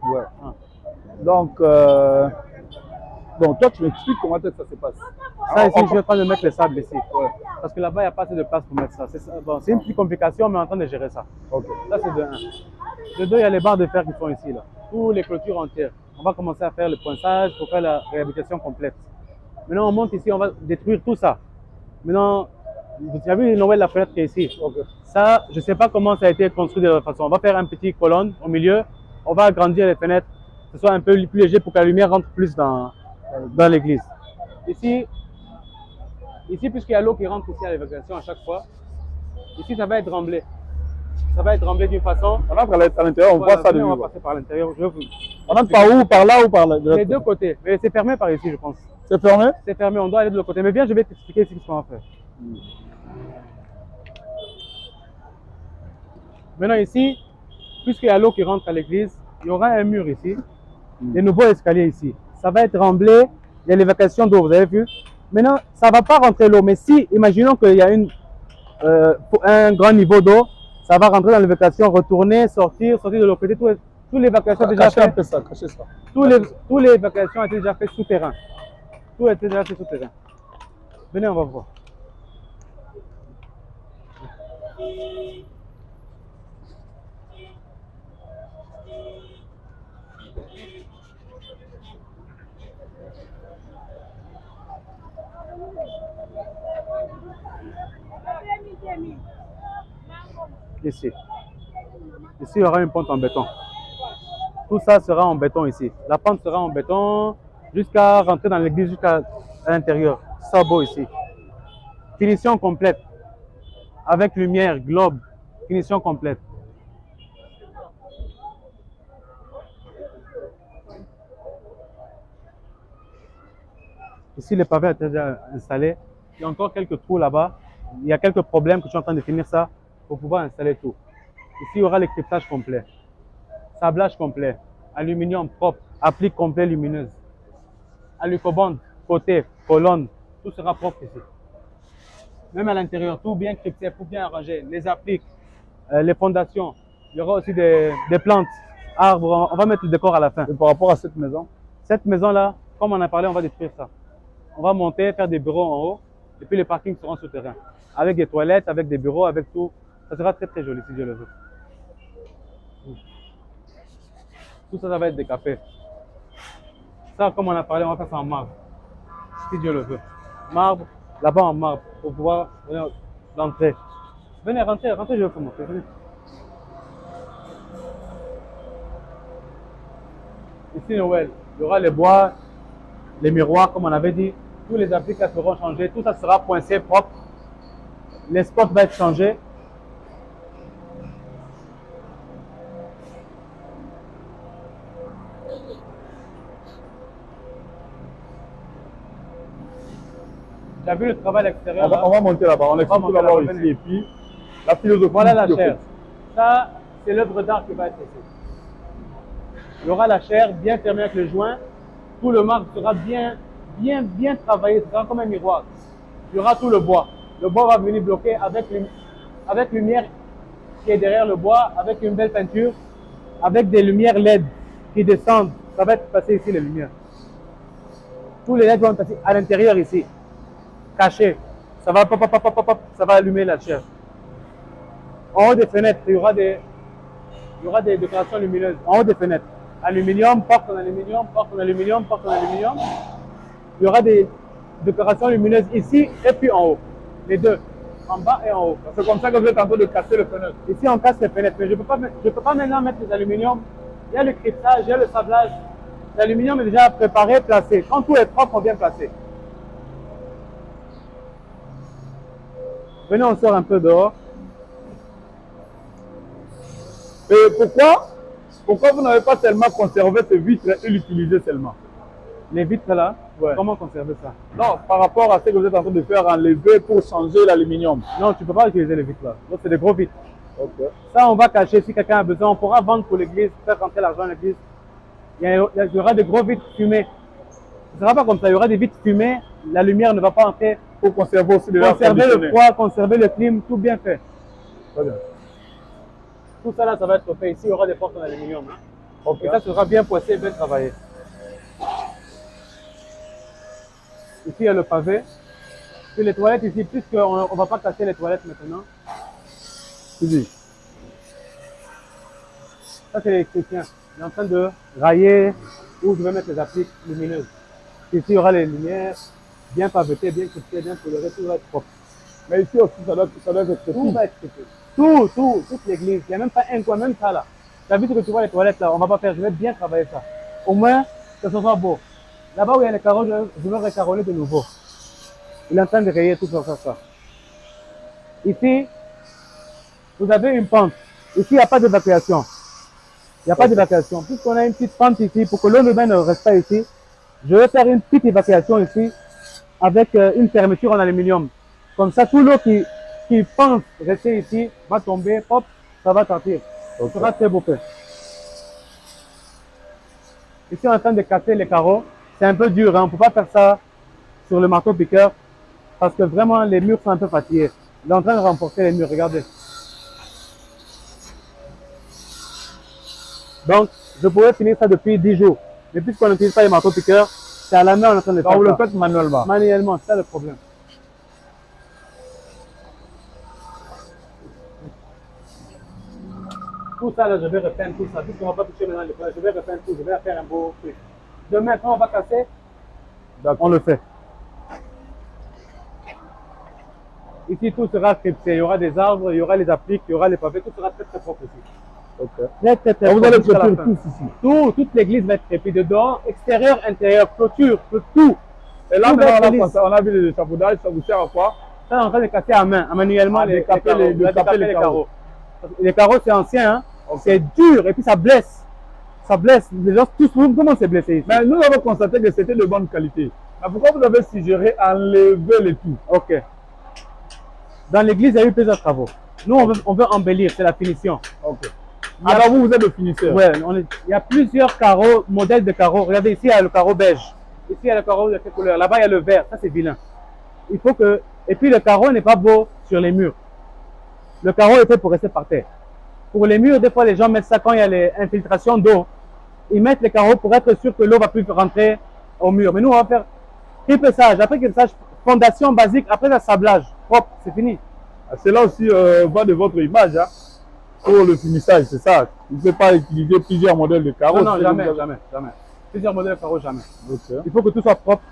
Ouais. Ah. Donc, donc toi, tu m'expliques comment ça se passe. Ça ici, je suis en train de mettre le sable ici. Ouais. Parce que là-bas, il n'y a pas assez de place pour mettre ça. C'est une petite complication, mais on est en train de gérer ça. Ok. Ça, c'est de 1. De 2, il y a les barres de fer qui sont ici. Là. Tous les clôtures entières. On va commencer à faire le poinçage pour faire la réhabilitation complète. Maintenant, on monte ici, on va détruire tout ça. Maintenant, vous avez vu Noël, la fenêtre qui est ici. Ok. Ça, je ne sais pas comment ça a été construit de la façon. On va faire un petit colonne au milieu. On va agrandir les fenêtres, que ce soit un peu plus léger pour que la lumière rentre plus dans l'église. Ici, puisqu'il y a l'eau qui rentre ici à l'évacuation à chaque fois, ici, ça va être remblé. Ça va être remblé d'une façon. On entre à l'intérieur, on voit ça de On nous. va passer par l'intérieur. On entre par où? Par là ou par là? Les deux côtés. Mais c'est fermé par ici, je pense. C'est fermé? C'est fermé, on doit aller de l'autre côté. Mais viens, je vais t'expliquer ici ce qu'on va faire. Maintenant, ici, puisqu'il y a l'eau qui rentre à l'église, il y aura un mur ici, des nouveaux escaliers ici. Ça va être remblé, il y a l'évacuation d'eau, vous avez vu. Maintenant, ça ne va pas rentrer l'eau, mais si, imaginons qu'il y a un grand niveau d'eau, ça va rentrer dans l'évacuation, retourner, sortir de l'autre côté. Toute l'évacuation est déjà faite. Cachez ça. Toute l'évacuation a été déjà faite souterrain. Tout a été déjà fait souterrain. Venez, on va voir. Ici. Ici, il y aura une pente en béton. Tout ça sera en béton ici. La pente sera en béton jusqu'à rentrer dans l'église, jusqu'à l'intérieur. Sabot ici. Finition complète. Avec lumière, globe. Finition complète. Ici, le pavé a été déjà installé. Il y a encore quelques trous là-bas. Il y a quelques problèmes que je suis en train de finir ça pour pouvoir installer tout. Ici, il y aura l'écryptage complet. Sablage complet. Aluminium propre. Applique complet lumineuse. Alucobond, côté, colonne. Tout sera propre ici. Même à l'intérieur, tout bien crypté, tout bien arrangé. Les appliques, les fondations. Il y aura aussi des plantes, arbres. On va mettre le décor à la fin. Et par rapport à cette maison? Cette maison-là, comme on a parlé, on va détruire ça. On va monter, faire des bureaux en haut. Et puis les parkings seront souterrains. Avec des toilettes, avec des bureaux, avec tout. Ça sera très très joli si Dieu le veut. Tout ça, ça va être décapé. Ça, comme on a parlé, on va faire ça en marbre. Si Dieu le veut. Marbre, là-bas en marbre, pour pouvoir venir l'entrée. Venez, rentrez, je vais vous montrer. Venez. Ici, Noël, il y aura les bois, les miroirs, comme on avait dit. Tous les appliques seront changés. Tout ça sera poincé, propre. Les spots vont être changés. Tu as vu le travail à l'extérieur? On va monter là-bas. On explique d'abord ici. Et puis, la philosophie. Voilà la chair. Ça, c'est l'œuvre d'art qui va être ici. Il y aura la chair bien fermée avec le joint. Tout le marbre sera bien travaillé. Ce sera comme un miroir. Il y aura tout le bois. Le bois va venir bloquer avec lumière qui est derrière le bois, avec une belle peinture, avec des lumières LED qui descendent. Ça va être passé ici les lumières. Tous les LED vont passer à l'intérieur ici, cachés. Ça va ça va allumer la chair. En haut des fenêtres, il y aura des décorations lumineuses. En haut des fenêtres. Aluminium, porte en aluminium, porte en aluminium, porte en aluminium. Il y aura des décorations lumineuses ici et puis en haut. Les deux. En bas et en haut. C'est comme ça que vous êtes en train de casser les fenêtres. Ici, on casse les fenêtres. Mais je ne peux pas maintenant mettre les aluminiums. Il y a le cryptage, il y a le sablage. L'aluminium est déjà préparé, placé. Quand tout est propre, on vient placer. Venez, on sort un peu dehors. Et pourquoi vous n'avez pas seulement conservé ces vitres et l'utiliser seulement? Les vitres là, ouais. Comment conserver ça? Non, par rapport à ce que vous êtes en train de faire, enlever pour changer l'aluminium. Non, tu ne peux pas utiliser les vitres là. Donc, c'est des gros vitres. Okay. Ça, on va cacher si quelqu'un a besoin. On pourra vendre pour l'église, faire rentrer l'argent à l'église. Il y aura des gros vitres fumées. Ce ne sera pas comme ça. Il y aura des vitres fumées. La lumière ne va pas entrer. Pour conserver aussi conserver le froid, conserver le clim, tout bien fait. Très bien. Tout ça là, ça va être fait ici. Il y aura des portes en aluminium. Hein. Ok. Et ça sera bien poissé et bien travaillé. Ici, il y a le pavé. Puis les toilettes ici, puisqu'on ne va pas casser les toilettes maintenant. Oui. Ça, c'est l'électricien. Il est en train de railler où je vais mettre les appliques lumineuses. Ici, il y aura les lumières bien pavetées, bien cryptées, bien colorées, tout va être propre. Mais ici aussi, ça doit être Tout va être traité. Toute l'église. Il n'y a même pas un coin, même ça là. Tu as vu ce que tu vois les toilettes là, on ne va pas faire, je vais bien travailler ça. Au moins, que ce soit beau. Là-bas où il y a les carreaux, je vais recarronner de nouveau. Il est en train de rayer tout pour faire ça. Ici, vous avez une pente. Ici, il n'y a pas d'évacuation. Il n'y a pas d'évacuation. Puisqu'on a une petite pente ici, pour que l'eau de bain ne reste pas ici, je vais faire une petite évacuation ici avec une fermeture en aluminium. Comme ça, tout l'eau qui pense rester ici va tomber, hop, ça va sortir. Ok. Ça sera très beau fait. Ici, on est en train de casser les carreaux. C'est un peu dur, hein. On ne peut pas faire ça sur le marteau piqueur parce que vraiment les murs sont un peu fatigués. Il est en train de renforcer les murs, regardez. Donc, je pourrais finir ça depuis 10 jours. Mais puisqu'on n'utilise pas les marteaux piqueurs, c'est à la main on est en train de faire Donc, vous le ça. faites manuellement. Manuellement, c'est ça le problème. Tout ça, là, je vais repeindre tout ça. Puisqu'on ne va pas toucher maintenant les points, je vais repeindre tout, je vais faire un beau truc. Demain, quand on va casser, on le fait. Ici, tout sera scripté. Il y aura des arbres, il y aura les appliques, il y aura les pavés, tout sera très très propre ici. Ok. Très très très Donc, vous propre allez jusqu'à la clôturer fin. tous ici. Toute l'église va être crépée dedans, extérieur, intérieur, clôture, tout. Et là, Tout va être maintenant, lisse. on a vu le chapeaudage, ça vous sert à quoi? Ça, on est en train de casser à main, manuellement, Ah, décaper carreaux. les- On va décaper décaper les les carreaux. carreaux. Parce que les carreaux, c'est ancien, hein. Ok. C'est dur et puis ça blesse. Ça blesse. Les gens, tous, tout le monde s'est blessé ici. Mais nous avons constaté que c'était de bonne qualité. Mais pourquoi vous avez suggéré enlever les tout? Ok. Dans l'église, il y a eu plusieurs travaux. Nous, on veut embellir, c'est la finition. Ok. Il y a- Alors vous êtes le finisseur. Ouais, il y a plusieurs carreaux, modèles de carreaux. Regardez, ici, il y a le carreau beige. Ici, il y a le carreau de quelle couleur? Là-bas, il y a le vert. Ça, c'est vilain. Il faut que. Et puis, le carreau n'est pas beau sur les murs. Le carreau est fait pour rester par terre. Pour les murs, des fois, les gens mettent ça quand il y a les infiltrations d'eau. Ils mettent les carreaux pour être sûr que l'eau va plus rentrer au mur. Mais nous, on va faire crimpessage. Après crimpessage, fondation basique. Après, le sablage. Propre, c'est fini. Cela aussi va de votre image hein, pour le finissage, c'est ça. Vous ne pouvez pas utiliser plusieurs modèles de carreaux. Non, c'est jamais, que vous avez- jamais, jamais. Plusieurs modèles de carreaux, jamais. Ok. Il faut que tout soit propre.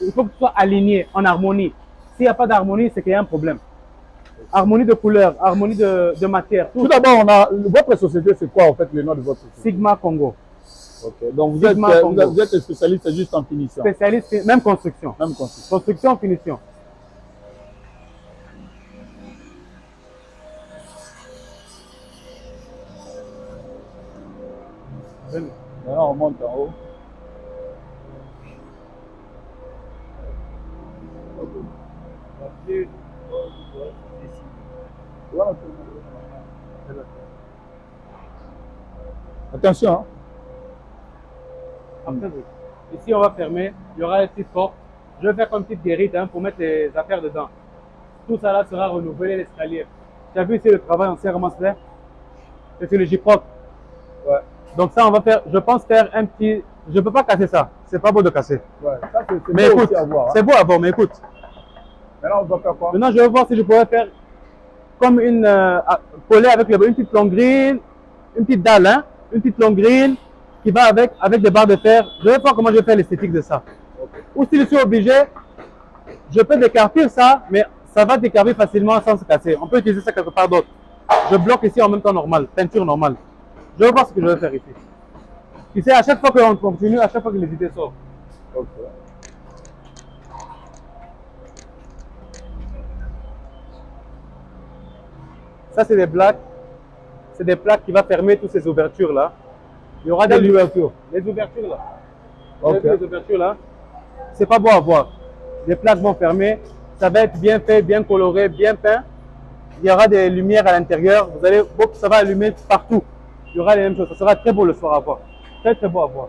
Il faut que tout soit aligné, en harmonie. S'il n'y a pas d'harmonie, c'est qu'il y a un problème. Harmonie de couleur, harmonie de matière, Tout tout. d'abord, votre société, c'est quoi en fait le nom de votre société? Sigma Congo. Ok. Donc vous êtes, Sigma Congo. vous êtes spécialiste juste en finition. Spécialiste, même construction. Même construction. Construction, finition. Maintenant on monte en haut. Attention. Hein. Après, ici, on va fermer. Il y aura une petite porte. Je vais faire comme une petite guérite hein, pour mettre les affaires dedans. Tout ça là sera renouvelé, l'escalier. Tu as vu ici le travail ancien, comment c'est fait? C'est sur le J-Proc. Ouais. Donc ça, on va faire, je pense faire un petit... Je ne peux pas casser ça. C'est pas beau de casser. Ouais. Ça c'est Mais beau écoute, aussi à voir. Hein. c'est beau à voir, mais écoute. Maintenant on va faire quoi? Maintenant, je vais voir si je pourrais faire comme une... coller avec une petite longue grille, une petite dalle, hein, une petite longue grille qui va avec des barres de fer. Je vais voir comment je vais faire l'esthétique de ça. Ok. Ou si je suis obligé, je peux décarpir ça, mais ça va décarpir facilement sans se casser. On peut utiliser ça quelque part d'autre. Je bloque ici en même temps normal, peinture normale. Je vais voir ce que je vais faire ici. Tu sais, à chaque fois qu'on continue, à chaque fois que les idées sortent. Ok. Ça, c'est des plaques. C'est des plaques qui vont fermer toutes ces ouvertures-là. Il y aura des Quelle ouverture? Les ouvertures là. Ok. Vous avez vu les ouvertures là. C'est pas beau à voir. Les plaques vont fermer. Ça va être bien fait, bien coloré, bien peint. Il y aura des lumières à l'intérieur. Vous allez, ça va allumer partout. Il y aura les mêmes choses. Ça sera très beau le soir à voir. Très très beau à voir.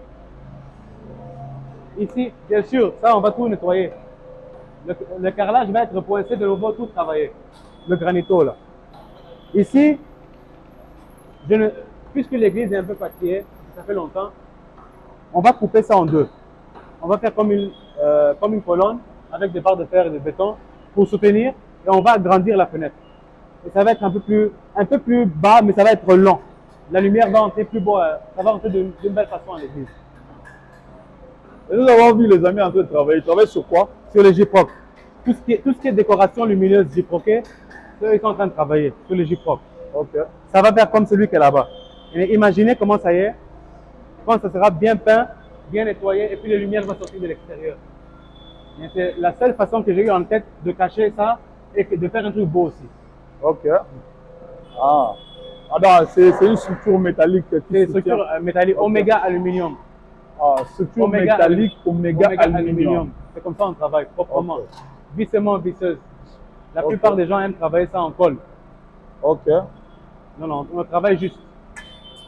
Ici, bien sûr, ça on va tout nettoyer. Le carrelage va être poincé de nouveau, tout travailler. Le granito là. Ici, puisque l'église est un peu fatiguée, ça fait longtemps. On va couper ça en deux. On va faire comme une colonne avec des barres de fer et de béton pour soutenir et on va agrandir la fenêtre. Et ça va être un peu plus bas, mais ça va être long. La lumière va entrer plus beau, ça va entrer d'une belle façon à l'église. Et nous avons vu les amis en train de travailler. Ils travaillent sur quoi? Sur les gyproc. Tout ce qui est décoration lumineuse gyproquée, ils sont en train de travailler sur les gyproc. Ok. Ça va faire comme celui qui est là-bas. Imaginez comment ça y est, quand ça sera bien peint, bien nettoyé, et puis les lumières vont sortir de l'extérieur. C'est la seule façon que j'ai eu en tête de cacher ça et de faire un truc beau aussi. Ok. Ah. Ah c'est une structure métallique. C'est une structure métallique, okay. Oméga aluminium. Ah, structure métallique, oméga aluminium. C'est comme ça on travaille proprement. Okay. Vissement, visseuse. La plupart des gens aiment travailler ça en colle. Ok. Non, on le travaille juste.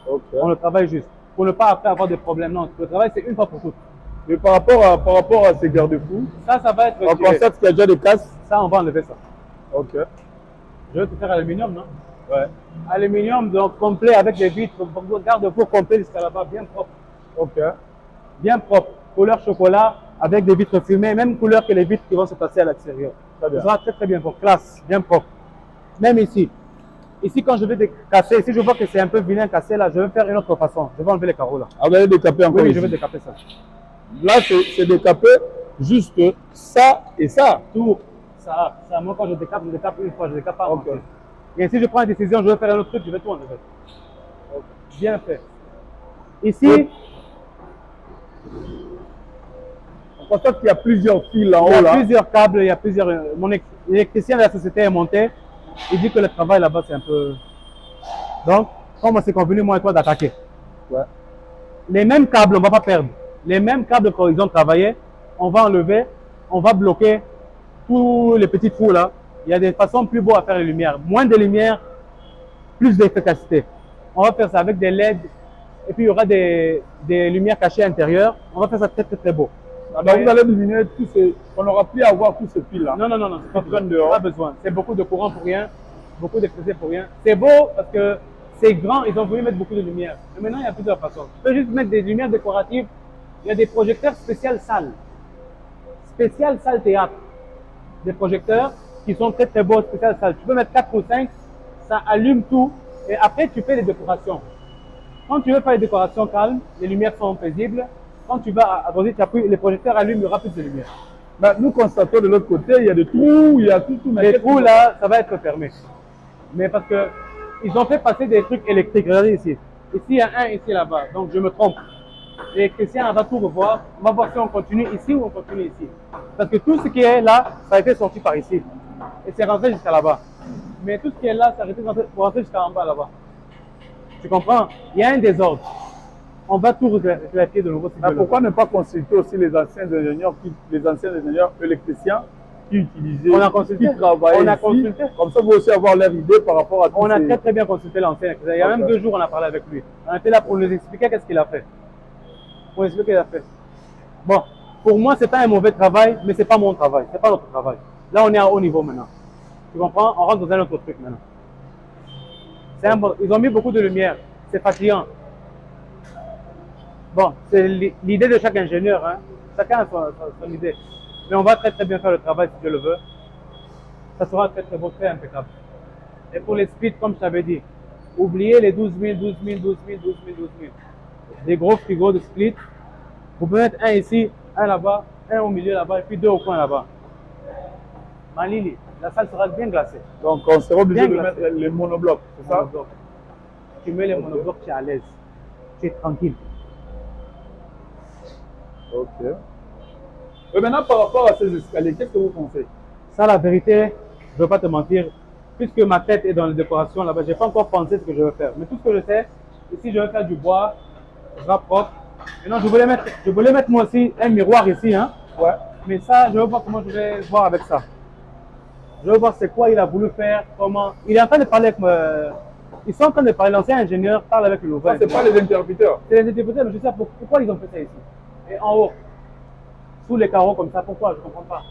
Ok. On le travaille juste. Pour ne pas après avoir des problèmes. Non, le travail c'est une fois pour toutes. Mais par rapport à ces garde-fous, ça va être. On constate qu'il y a déjà des casses. Ça, on va enlever ça. Ok. Je vais te faire aluminium, non? Ouais. Aluminium, donc complet avec des vitres, garde-fous complet jusqu'à là-bas, bien propre. Ok. Bien propre. Couleur chocolat avec des vitres fumées, même couleur que les vitres qui vont se passer à l'extérieur. Très bien. Ça sera très très bien propre. Classe, bien propre. Même ici. Ici, quand je vais casser, si je vois que c'est un peu vilain cassé, là, je vais faire une autre façon. Je vais enlever les carreaux là. Ah, vous allez décaper encore? Oui, ici. je vais décaper ça. Là, c'est décaper juste ça et ça. Tout. Ça. Moi, quand je décape une fois, je décape pas. Okay. Et si je prends une décision, je vais faire un autre truc, je vais tout enlever. Okay. Bien fait. Ici, oui. On constate qu'il y a plusieurs fils en haut. Il y a plusieurs câbles, il y a plusieurs. Mon électricien de la société est monté. Il dit que le travail là-bas, c'est un peu. Donc, comme on s'est convenu, moi et toi, d'attaquer. Ouais. Les mêmes câbles, on ne va pas perdre. Les mêmes câbles qu'ils ont travaillé, on va enlever, on va bloquer tous les petits trous là. Il y a des façons plus beaux à faire les lumières. Moins de lumière, plus d'efficacité. On va faire ça avec des LED et puis il y aura des lumières cachées à l'intérieur. On va faire ça très très très beau. Alors vous allez diminuer tous ces. On n'aura plus à avoir tous ces fils là. Non, c'est pas besoin. C'est beaucoup de courant pour rien, beaucoup d'électricité pour rien. C'est beau parce que c'est grand, ils ont voulu mettre beaucoup de lumière. Mais maintenant il y a plusieurs façons. Tu peux juste mettre des lumières décoratives. Il y a des projecteurs spécial salle. Spécial salle théâtre. Des projecteurs qui sont très très beaux, spécial salle. Tu peux mettre 4 ou 5, ça allume tout et après tu fais les décorations. Quand tu veux faire les décorations calmes, les lumières sont paisibles. Quand tu vas à droite, les projecteurs allument, il y aura plus de lumière. Ben, nous constatons de l'autre côté, il y a des trous, il y a tout. Les trous là, ça va être fermé. Mais parce que ils ont fait passer des trucs électriques. Regardez ici. Ici, il y a un, ici, là-bas. Donc je me trompe. L'électricien va tout revoir. On va voir si on continue ici ou on continue ici. Parce que tout ce qui est là, ça a été sorti par ici. Et c'est rentré jusqu'à là-bas. Mais tout ce qui est là, ça a été pour rentrer jusqu'à en bas là-bas. Tu comprends? Il y a un désordre. On va tout reclarifier de nouveau. Pourquoi ne pas consulter aussi les anciens ingénieurs électriciens qui utilisaient, qui travaillaient ici. Consulté. Comme ça, vous aussi avoir leur idée par rapport à tout. On a très bien consulté l'ancien. Il y a même 2 jours, on a parlé avec lui. On était là pour nous expliquer qu'est-ce qu'il a fait. Pour expliquer ce qu'il a fait. Bon, pour moi, c'est pas un mauvais travail, mais c'est pas mon travail. C'est pas notre travail. Là, on est à haut niveau maintenant. Tu comprends? On rentre dans un autre truc maintenant. Ils ont mis beaucoup de lumière. C'est fatigant. Bon, c'est l'idée de chaque ingénieur. Hein. Chacun a son idée. Mais on va très bien faire le travail si Dieu le veut. Ça sera très beau, très impeccable. Et pour les splits, comme je t'avais dit, oubliez les 12 000. Des gros frigos de split. Vous pouvez mettre un ici, un là-bas, un au milieu là-bas, et puis 2 au coin là-bas. Malili, la salle sera bien glacée. Donc on sera obligé de mettre les monoblocs, c'est ça? Tu mets les monoblocs, tu es à l'aise. Tu es tranquille. Ok. Et maintenant, par rapport à ces escaliers, qu'est-ce que vous pensez? Ça, la vérité, je ne veux pas te mentir, puisque ma tête est dans les décorations là-bas, je n'ai pas encore pensé ce que je veux faire. Mais tout ce que je sais, ici, je vais faire du bois, ça sera propre. Maintenant, je voulais mettre moi aussi un miroir ici. Hein. Ouais. Mais ça, je veux voir comment je vais voir avec ça. Je veux voir c'est quoi il a voulu faire, comment. Il est en train de parler avec moi. Ils sont en train de parler, l'ancien ingénieur parle avec le nouveau. Ce n'est pas les interrupteurs. C'est les interrupteurs, mais je sais pourquoi ils ont fait ça ici. Et en haut, sous les carreaux comme ça, pourquoi? Je ne comprends pas.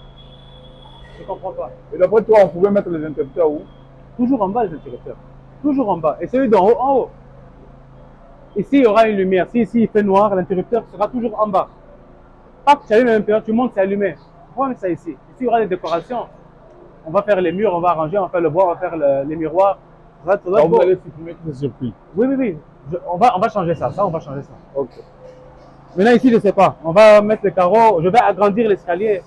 Je ne comprends pas. Et d'après toi, on pouvait mettre les interrupteurs où? Toujours en bas, les interrupteurs. Toujours en bas. Et celui d'en haut, en haut. Ici, il y aura une lumière. Si ici, il fait noir, l'interrupteur sera toujours en bas. Pas que tu allumes l'intérieur, tu montes, c'est allumé. On va mettre ça ici. Ici, il y aura des décorations. On va faire les murs, on va arranger, on va faire le bois, on va faire les miroirs. Alors, vous allez supprimer tous ces surpris. Oui, oui, oui. On va changer ça. Ça, on va changer ça. Ok. Maintenant, ici, je ne sais pas. On va mettre les carreaux. Je vais agrandir l'escalier.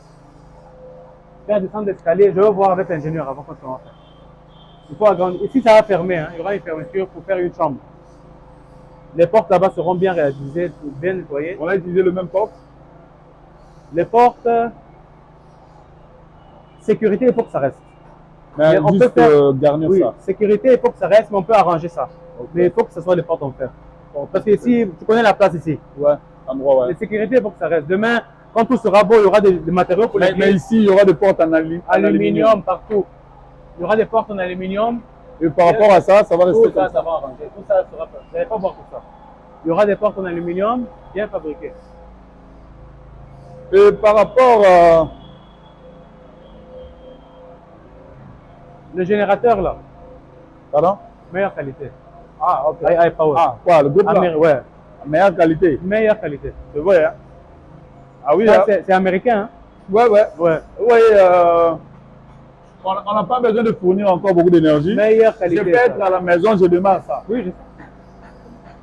Faire descendre l'escalier. Je vais voir avec l'ingénieur avant qu'on va faire. Il faut agrandir. Ici, ça va fermer. Hein. Il y aura une fermeture pour faire une chambre. Les portes là-bas seront bien réalisées, bien nettoyées. On a utilisé le même porte. Les portes, sécurité, il faut que ça reste. Mais on juste peut faire, garnir oui, ça. Sécurité, il faut que ça reste, mais on peut arranger ça. Okay. Mais il faut que ce soit les portes en fer. Parce que ici, tu connais la place ici. Ouais, endroit, ouais. Les sécurités, il faut que ça reste. Demain, quand tout sera beau, il y aura des matériaux pour les mais ici, il y aura des portes en aluminium partout. Il y aura des portes en aluminium. Et par rapport à ça, ça va rester. Tout ça, ça va arranger. Tout ça sera fait. Vous n'allez pas voir tout ça. Il y aura des portes en aluminium bien fabriquées. Et par rapport à... Le générateur là. Pardon? Meilleure qualité. Ah, ok. High power. Ah, quoi, le groupe là? Ouais. Meilleure qualité. Meilleure qualité. C'est vrai, hein? Ah oui, ça, hein? C'est américain, hein? Ouais. Ouais. On n'a pas besoin de fournir encore beaucoup d'énergie. Meilleure qualité. Je peux être à la maison, je démarre ça. Oui, je sais.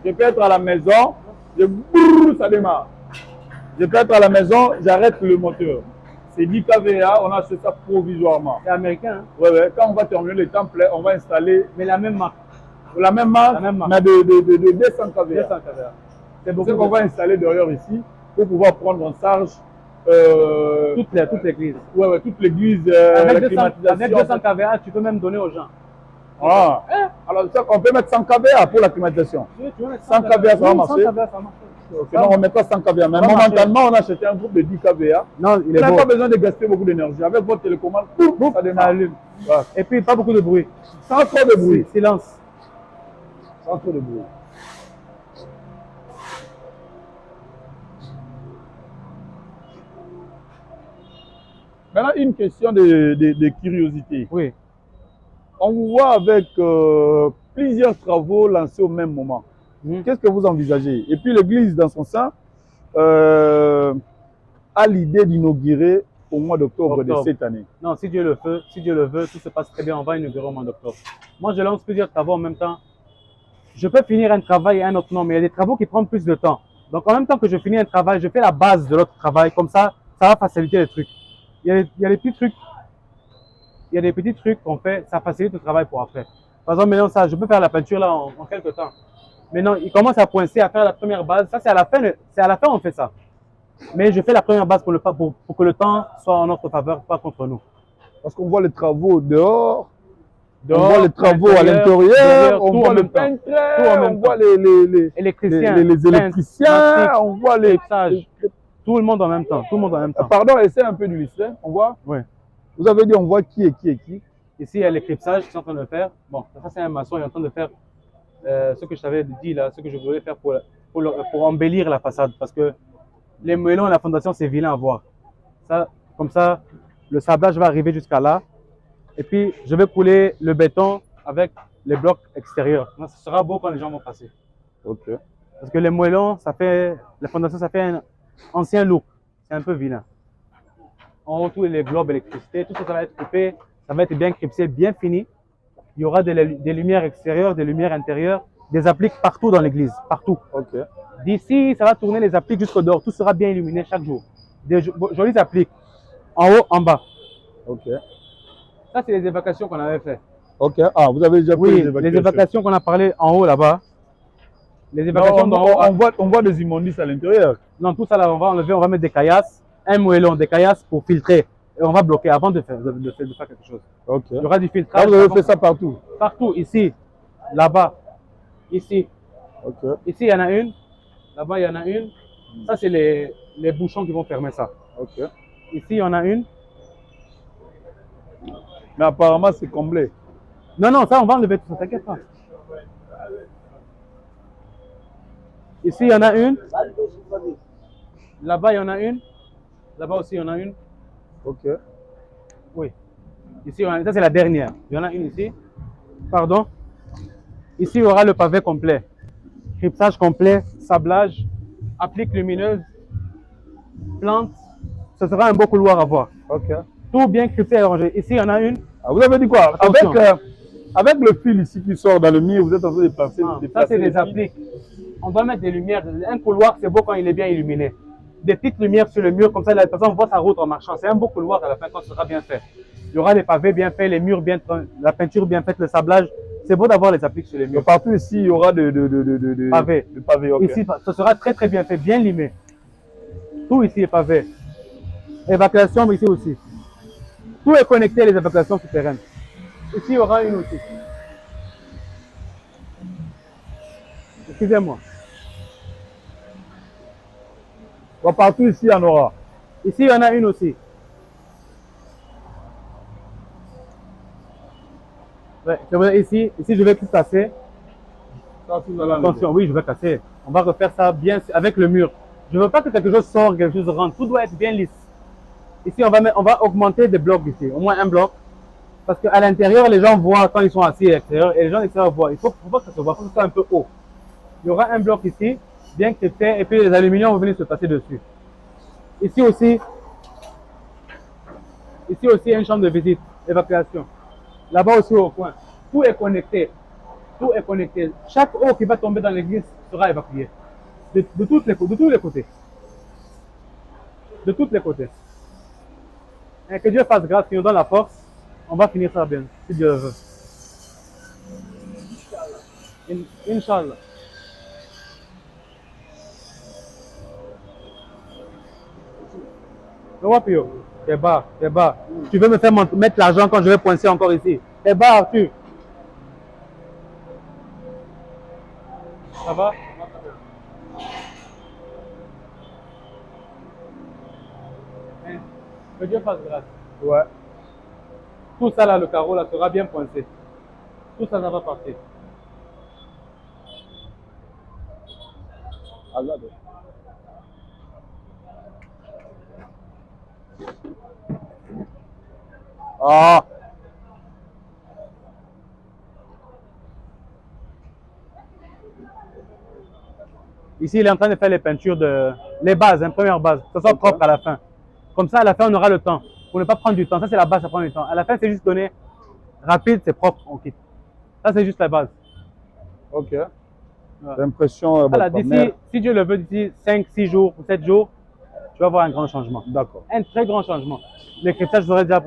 Je peux être à la maison, ça démarre. Je peux être à la maison, j'arrête le moteur. C'est 10 kVA, on a acheté ça provisoirement. C'est américain, hein? Ouais. Quand on va terminer le template, on va installer... Mais la même marque. La même marque, mais de 200 kVA. 200 kVA. C'est beaucoup qu'on va installer derrière ici pour pouvoir prendre en charge toute l'église. Ouais, toute l'église. Avec 200 kVA, tu peux même donner aux gens. Ah. Alors, on peut mettre 100 kVA pour la climatisation. Oui, tu veux mettre 100 kVA, ça va marcher. 100 kVA, ça marche. Sinon, on mettra 100 kVA. Mais momentanément, on a acheté un groupe de 10 kVA. Non, il est beau. On n'a beau. pas besoin de gaspiller beaucoup d'énergie. Avec votre télécommande, ça démarre. Ça allume. Ouais. Et puis, pas beaucoup de bruit. Sans trop de bruit. Silence. Sans trop de bruit. Maintenant, une question de curiosité. Oui. On vous voit avec plusieurs travaux lancés au même moment. Qu'est-ce que vous envisagez? Et puis l'église, dans son sein, a l'idée d'inaugurer au mois d'octobre de cette année. Non, si Dieu le veut, tout se passe très bien, on va inaugurer au mois d'octobre. Moi, je lance plusieurs travaux en même temps. Je peux finir un travail et un autre non, mais il y a des travaux qui prennent plus de temps. Donc, en même temps que je finis un travail, je fais la base de l'autre travail. Comme ça va faciliter les trucs. Il y a des petits trucs. Il y a des petits trucs qu'on fait, ça facilite le travail pour après. Par exemple, maintenant, ça, je peux faire la peinture là en quelques temps. Maintenant, il commence à poincer, à faire la première base. Ça, c'est à la fin, on fait ça. Mais je fais la première base pour que le temps soit en notre faveur, pas contre nous. Parce qu'on voit les travaux dehors, on voit les travaux à l'intérieur, on voit le peintre, on voit les électriciens, on voit les... Tout le monde en même temps. Pardon, essaie un peu d'illustrer, on voit? Oui. Vous avez dit, on voit qui est qui? Ici, il y a l'éclipsage qu'ils sont en train de faire. Bon, ça c'est un maçon, il est en train de faire ce que je t'avais dit là, ce que je voulais faire pour embellir la façade. Parce que les moellons et la fondation, c'est vilain à voir. Ça, comme ça, le sablage va arriver jusqu'à là. Et puis, je vais couler le béton avec les blocs extérieurs. Ça sera beau quand les gens vont passer. Ok. Parce que les moellons, la fondation, ça fait un ancien look. C'est un peu vilain. En haut, tous les globes, l'électricité, tout ça, ça va être coupé. Ça va être bien cripsé, bien fini. Il y aura des lumières extérieures, des lumières intérieures, des appliques partout dans l'église, partout. Ok. D'ici, ça va tourner les appliques jusqu'au dehors. Tout sera bien illuminé chaque jour. Des jolies appliques, en haut, en bas. Ok. Ça, c'est les évacuations qu'on avait fait. Ok. Ah, vous avez déjà pris les évacuations. Les évacuations qu'on a parlé en haut là-bas. Les évacuations d'en haut. On voit des immondices à l'intérieur. Non, tout ça là, on va enlever, on va mettre des caillasses, un moellon, des caillasses pour filtrer. Et on va bloquer avant de faire quelque chose. Ok. Il y aura du filtrage. Là, vous avez fait ça partout? Partout, ici, là-bas, ici. Ok. Ici, il y en a une. Là-bas, il y en a une. Ça, c'est les bouchons qui vont fermer ça. Ok. Ici, il y en a une. Mais apparemment, c'est comblé. Non, ça, on va enlever tout ça, t'inquiète pas. Ici, il y en a une. Là-bas, il y en a une. Là-bas aussi, il y en a une. Ok. Oui. Ici, ça, c'est la dernière. Il y en a une ici. Pardon. Ici, il y aura le pavé complet. Cryptage complet, sablage, applique lumineuse, plante. Ce sera un beau couloir à voir. Ok. Tout bien crypté et rangé. Ici, il y en a une. Ah, vous avez dit quoi? Attention. Avec le fil ici qui sort dans le mur, vous êtes en train de placer. Ça, c'est des appliques. On doit mettre des lumières. Un couloir, c'est beau quand il est bien illuminé. Des petites lumières sur le mur, comme ça, la personne voit sa route en marchant. C'est un beau couloir à la fin quand ce sera bien fait. Il y aura les pavés bien faits, les murs bien, la peinture bien faite, le sablage. C'est beau d'avoir les appliques sur les murs. Donc, partout ici, il y aura de pavés. De pavés, okay. Ici, ce sera très très bien fait, bien limé. Tout ici est pavé. Évacuation ici aussi. Tout est connecté, les évacuations souterraines. Ici, il y aura une aussi. Excusez-moi. Bon, partout ici, il y en aura. Ici, il y en a une aussi. Ouais, ici, je vais tout casser. Attention, oui, je vais casser. On va refaire ça bien avec le mur. Je ne veux pas que quelque chose sorte, quelque chose rentre. Tout doit être bien lisse. Ici, on va augmenter des blocs ici, au moins un bloc. Parce qu'à l'intérieur, les gens voient quand ils sont assis à l'extérieur et les gens à l'extérieur voient. Il ne faut pas que ça se voit, il faut que ça soit un peu haut. Il y aura un bloc ici, bien crypté, et puis les aluminiums vont venir se passer dessus. Ici aussi, une chambre de visite, évacuation. Là-bas aussi au coin. Tout est connecté. Tout est connecté. Chaque eau qui va tomber dans l'église sera évacuée. De tous les côtés. De tous les côtés. Et que Dieu fasse grâce, qu'il nous donne la force. On va finir ça bien, si Dieu le veut. Inch'Allah. T'es bas. Tu veux me faire mettre l'argent quand je vais pointer encore ici. T'es bas, Arthur. Ça va? Que Dieu fasse grâce. Ouais. Tout ça là, le carreau là, sera bien pointé. Tout ça, ça va partir. Ah. Ici, il est en train de faire les peintures les bases, première base, que ce soit propre à la fin. Comme ça, à la fin, on aura le temps. Pour ne pas prendre du temps. Ça, c'est la base, ça prend du temps. À la fin, c'est juste donner rapide, c'est propre, on quitte. Ça, c'est juste la base. Ok. L'impression. Voilà, si Dieu le veut, d'ici 5, 6 jours ou 7 jours, tu vas voir un grand changement. D'accord. Un très grand changement. Les cryptages seraient déjà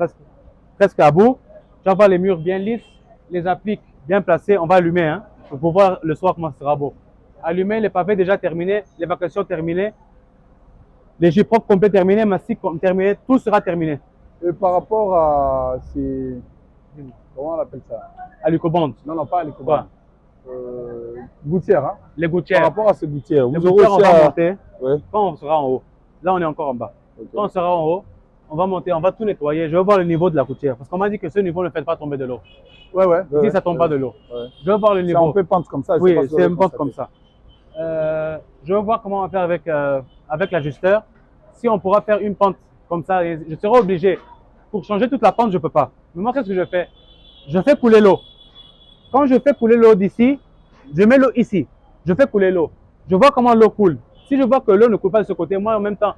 presque à bout. Tu vas voir les murs bien lisses, les appliques bien placées. On va allumer, hein, pour voir le soir comment ce sera beau. Allumer, les pavés déjà terminés, l'évacuation terminée, les jus propres complets terminés, mastic terminé, tout sera terminé. Et par rapport à ces. Comment on appelle ça? À l'Ucobond. Non, pas à l'Ucobond. Gouttières, hein? Les gouttières. Par rapport à ces gouttières, les gouttières, on va monter ouais. Quand on sera en haut. Là, on est encore en bas. Okay. Quand on sera en haut, on va monter, on va tout nettoyer. Je vais voir le niveau de la gouttière. Parce qu'on m'a dit que ce niveau ne fait pas tomber de l'eau. Ouais. Ici, ça ne tombe pas de l'eau. Ouais. Je vais voir le niveau. C'est un peu pente comme ça. Oui, c'est une pente comme ça. Je vais voir comment on va faire avec l'ajusteur. Si on pourra faire une pente comme ça, je serai obligé. Pour changer toute la pente, je ne peux pas. Mais moi, qu'est-ce que je fais? Je fais couler l'eau. Quand je fais couler l'eau d'ici, je mets l'eau ici. Je fais couler l'eau. Je vois comment l'eau coule. Si je vois que l'eau ne coule pas de ce côté, moi, en même temps,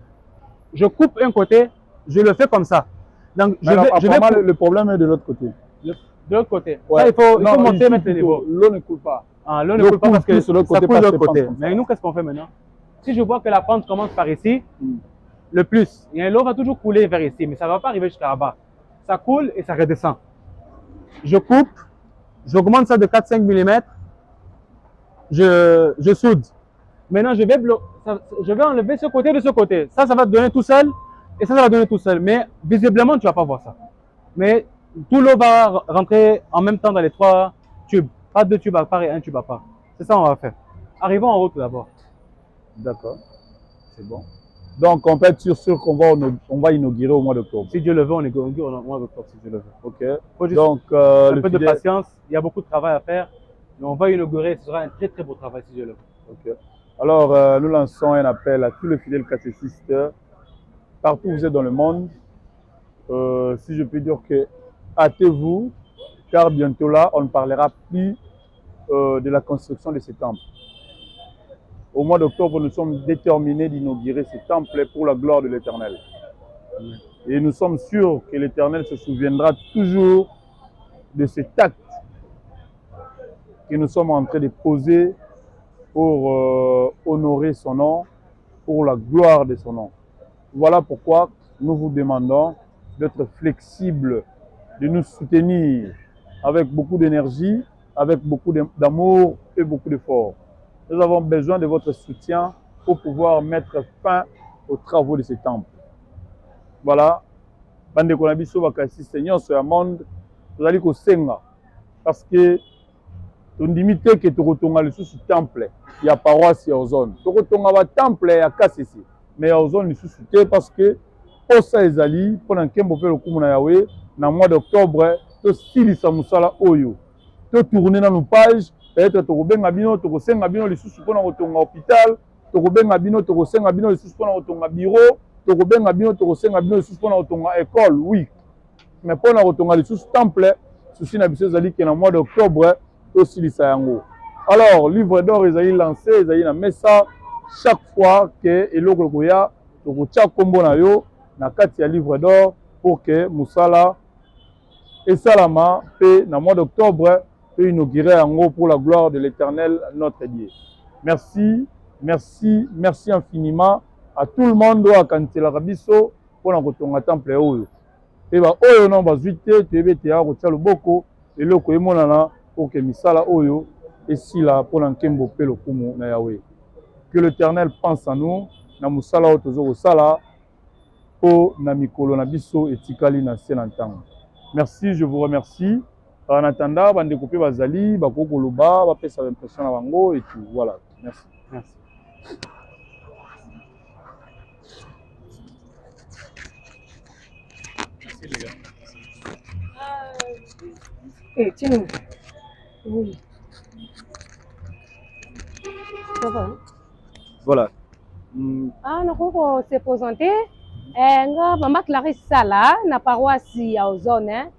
je coupe un côté, je le fais comme ça. Donc, le problème est de l'autre côté. De l'autre côté. Ouais. Ça, il faut monter, mettre le niveau. L'eau ne coule pas. Ah, l'eau ne coule pas parce que ça coule de l'autre côté. Mais Mais nous, qu'est-ce qu'on fait maintenant? Si je vois que la pente commence par ici, le plus, l'eau va toujours couler vers ici, mais ça ne va pas arriver jusqu'à là-bas. Ça coule et ça redescend. Je coupe, j'augmente ça de 4-5 mm, je soude. Maintenant, je vais enlever ce côté de ce côté. Ça va donner tout seul et ça va donner tout seul. Mais visiblement, tu ne vas pas voir ça. Mais tout l'eau va rentrer en même temps dans les 3 tubes. Pas 2 tubes à part et 1 tube à part. C'est ça qu'on va faire. Arrivons en haut tout d'abord. D'accord. C'est bon. Donc, on peut être sûr qu'on va inaugurer au mois d'octobre. Si Dieu le veut, on inaugure au mois d'octobre, si Dieu le veut. Ok. Faut juste donc, un peu de patience. Il y a beaucoup de travail à faire. Mais on va inaugurer. Ce sera un très très beau travail, si Dieu le veut. Ok. Alors, nous lançons un appel à tous les fidèles catéchistes, partout où vous êtes dans le monde. Si je peux dire que hâtez-vous, car bientôt là, on ne parlera plus de la construction de ces temples. au mois d'octobre, nous sommes déterminés d'inaugurer ce temple pour la gloire de l'Éternel. Et nous sommes sûrs que l'Éternel se souviendra toujours de cet acte que nous sommes en train de poser pour honorer son nom, pour la gloire de son nom. Voilà pourquoi nous vous demandons d'être flexibles, de nous soutenir avec beaucoup d'énergie, avec beaucoup d'amour et beaucoup d'efforts. Nous avons besoin de votre soutien pour pouvoir mettre fin aux travaux de ce temple. Voilà. Bande konabiso bakasi Seigneur sur le monde, vous allez kosenga parce que tondimite que tokotonga le sous temple, il y a paroisse ya ozone. Tokotonga ba temple ya kasisi, mais ya ozone le sous parce que posa ezali pona nkembo pe lokumu na Yahweh na mois d'octobre to silisa musala oyo. To tourner na nos pages, peut-être tokobenga bino, tokosenga bino le sous pona kotonga hôpital, tokobenga bino, tokosenga bino le sous pona kotonga bureau. Tokobenga bino tokosenga bino lisusu pona kotonga école, oui, mais pona kotonga lisusu temple souci na biso ezali ke na mois d'octobre tosilisa yango. Alors livre d'or ezali lancé, ezali na mesa chaque fois que eloko koya tokotia kombo na yo na kati ya livre d'or pour que musala esalama pe na mois d'octobre to inaugurer yango pour la gloire de l'Éternel notre Dieu. Merci, merci, merci infiniment à tout le monde à kantela biso pour na kotonga temple oyo. Et ba oyo non bazuite tebete ya kotia loboko eloko emonana pour que misala oyo esila pour nkembo pe lokumu na Yahweh. Que l'Éternel pense à nous na musala oyo tozo kosala po na mikolo na biso etikali na selantango. Merci, je vous remercie. En attendant, bande kopé bazali bakoko loba ba pesa impression na bango et tout. Voilà. Merci. Merci. Tiens. Oui. Ça va? Voilà. Nakoko se présenter. Nga Mama Clarisse Sala na paroisse ya Ozone.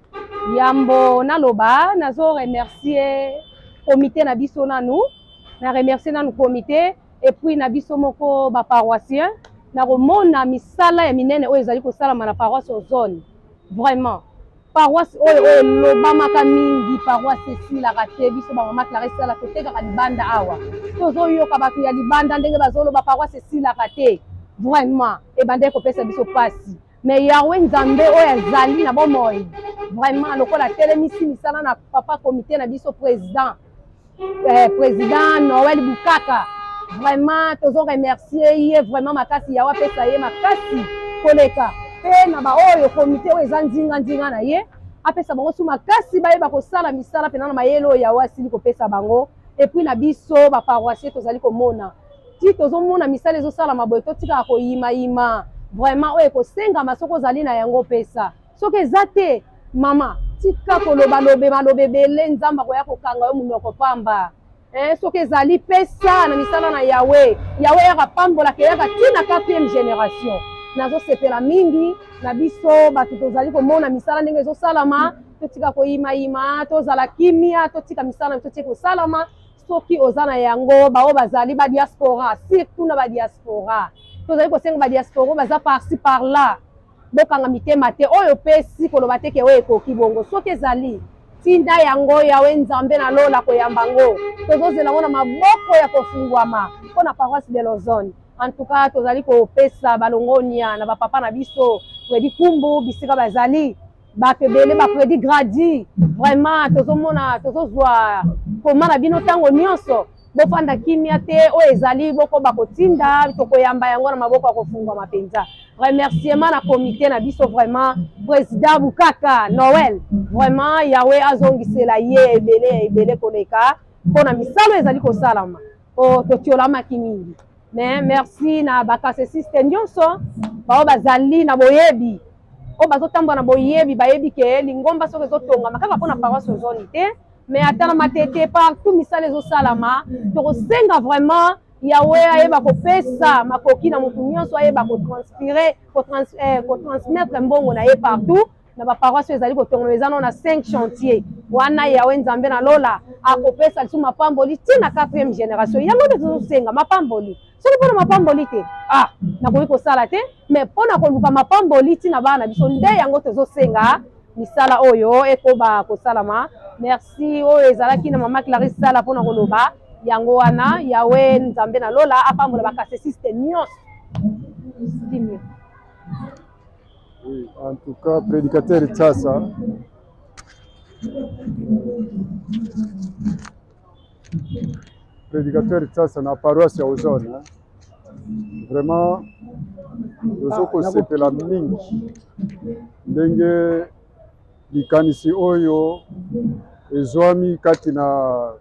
Yambo na loba nazo remercier comité na biso nanu. Na remercier nanu comité et puis na biso moko ba paroissien. Na romona misala ya minene oyo ezali kosala na paroisse Ozone. Vraiment. Paroisse oyo loba maka mingi paroisse esila kate biso ba Mama Clarisse Sala koteka ka libanda awa. Tozo yoka batu ya libanda ndenge bazolo ba paroisse esila kate. Vraiment et bande kopesa biso pasi. Mais Yahweh Nzambe oyo ezali na bomoi. Vraiment lokola telemisi misala na papa comité na biso président Noël Bukaka. Vraiment tozo remercier ye vraiment makasi Yahweh pesa ye makasi koleka. Pe na ba oyo comité oyo ezanzinga nzinga na ye apesa bango su makasi bayeba kosala misala pe na mayelo Yahweh asili kopesa bango et puis na biso ba paroissien tozali komona ti tozomona misala ezosala maboye totika koyima vraiment oyo kosenga masoko zali na yango pesa soki ezate mama tika koloba lobe bele nzamba koya kokanga yo munoko pamba soki ezali pesa na misala na Yahweh yaka pambola ke yaka tina 4e génération nazo sepela mingi na biso batu tozali komona misala ndenge ezosalama totika koyima tozala kimia totika misala totika kosalama soki ozana yango bao bazali ba diaspora surtout na ba diaspora tozali kosenga ba diaspora baza par-ci par-là bokanga mitema te oyo pesi koloba te ke oyo ekoki bongo soki ezali tinda yango Yahweh Nzambe na lola koyamba ngo tozozela ngo na maboko ya kofungwama mpona paroisse de l'Ozone. En tout cas tozali kopesa balongonia na bapapa na biso Fredi Kumbu bisika bazali bakebele ba Fredi Gradi vraiment tozomona tozozwa koma na bino tango nyonso bofanda kimia te oyo ezali boko bakotinda tokoyamba yango na maboko ya kofungwa mapenza. Remerciement na comité na biso vraiment président Bukaka Noël vraiment Yahweh azongisela ye ebele koleka mpona misalo ezali kosalama o totiolama kimingi. Mais merci na bakase système nyonso bao bazali na boyebi o bazotambwa na boyebi bayebi ke lingomba soki ezotonga makaka mpona paroisse Ozone te mais atala matete partout misala ezosalama tokosenga vraiment Yahweh ayeba kopesa makoki na mutu nyonso ayeba kotransmettre mbongo na ye partout na ba paroisse ezali kotongola eza na 5 chantier wana yawe nzambe na lola akopesa lisu mapamboli tina 4e génération yango nde tozosenga mapamboli soki mpona mapamboli te nakoki kosala te mais mpona koluka mapamboli tina bana na biso nde yango tozosenga misala oyo ekoba kosalama. Merci oyo ezalaki na mama Clarisse Sala mpona koloba yango wana yawe nzambe na lola apambola bakasesiste nyonso. Oui, en tout cas, prédicateur Tchassa, na paroisse ya Ozone, vraiment, nous sepela mingi ndenge likanisi oyo ezwami kati na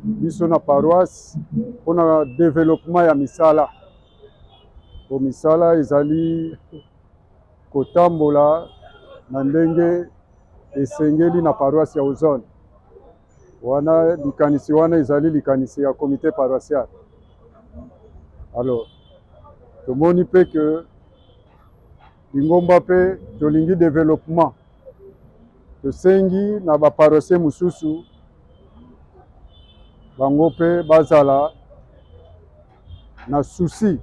biso na paroisse mpona développement ya misala. Po misala ezali kotambola na ndenge esengeli na paroisse ya Ozone. Wana likanisi wana ezali likanisi ya comité paroissial. Alors, tomoni pe que lingomba pe tolingi développement. Tosengi na ba paroissier mususu bango pe bazala na souci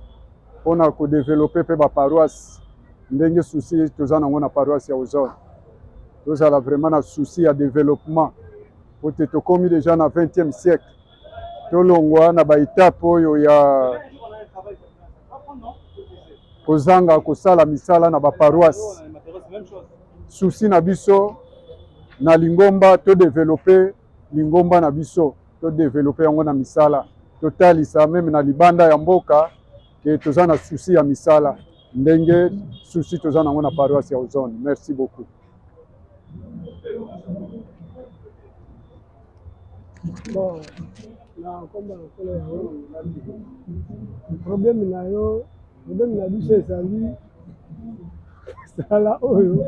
pona ko développer pe ba paroisse ndenge souci toza nango na paroisse ya Ozone. Tozala vraiment na souci ya développement. Pote tokomi déjà na 20e siècle. Tolongwa na ba étape oyo ya kozanga kosala misala na ba paroisse. Souci na biso na lingomba to développer lingomba na biso to développer yango na misala. Totalisa même na libanda ya mboka ke toza na souci ya misala. Ndenge souci toza nango na paroisse ya Ozone. Merci beaucoup. Bon, na komba kolo yango problème na biso ezali sala oyo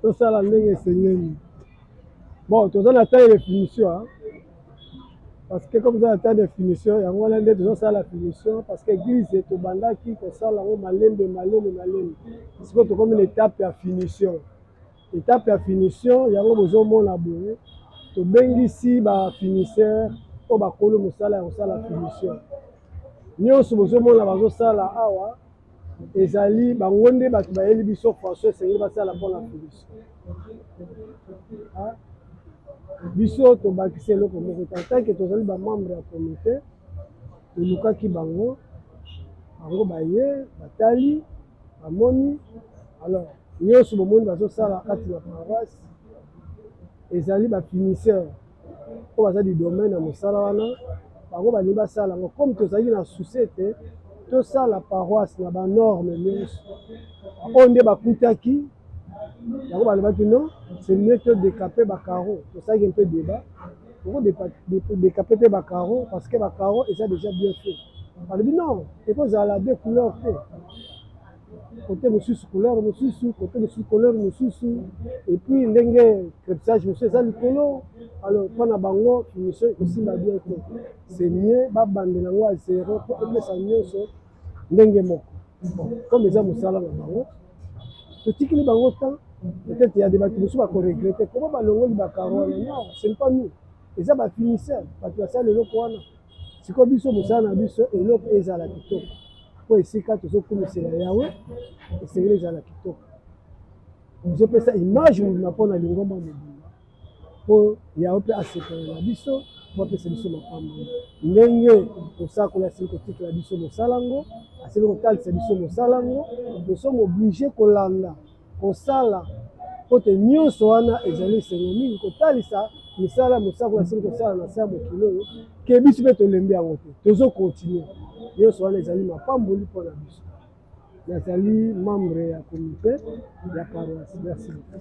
tosala ndenge esengeli. Bon, toza na temps de finition, parce que comme ça na temps de finition yango wana nde tozosala finition parce que église tobandaki kosala yango malembe. Siko tokomi na étape ya finition. Étape ya finition yango bozomona boye tobengisi ba finisseur o bakolo mosala ya kosala finition. Nyonso bozomona bazosala awa ezali bango nde bato bayeli biso François esengeli basala mpona finition. Biso tobakisi eloko moko tanke tozali bamembre ya comité tolukaki bango baye batali bamoni. Alors nyonso bomoni bazosala kati na paroisse ezali bafinisseur po baza du domaine ya mosala wana bango balingi basala yango comme tozalaki na souci te tosala paroisse na banorme nyonso oyo nde bakutaki yango balobaki non c'est mieux que décaper bacaro. Tosalaki un peu débat pour décaper mpe bacaro parce que bacaro eza déjà bien fait. Balobi non ekozala deux couleurs te côté mosusu couleur mosusu côté mosusu couleur mosusu et puis ndenge crépissage mosusu eza likolo. Alors mpona bango finition ekosimba bien te c'est mieux babandela yango a zéro po epesa nyonso ndenge moko. Comme eza mosala na bango totikili bango temps peut-être il y a des bato mosusu bakoregrete comment balongoli bakaro wana. Non, ce n'est pas nous, eza bafinisseur bato basala eloko wana. Sikoyo biso mosala na biso eloko ezala kitoko po esika tozokumisela yawe esengeli ezala kitoko. Tozopesa image mobima mpona lingomba mobima po yawe mpe asepela na biso po apesa biso mapamboli ndenge tosakola asili kotikela biso mosala ngo asili kotalisa biso mosala ngo. Nous sommes obligés kolanda kosala po te nyonso wana ezali esengo mingi kotalisa misala mosakola asili kosala na se ya mokili oyo ke biso mpe tolembi yango te tozokontinue. Nyonso wana ezali mapamboli mpona biso. Nazali membre ya comité ya paroisse. Merci beaucoup.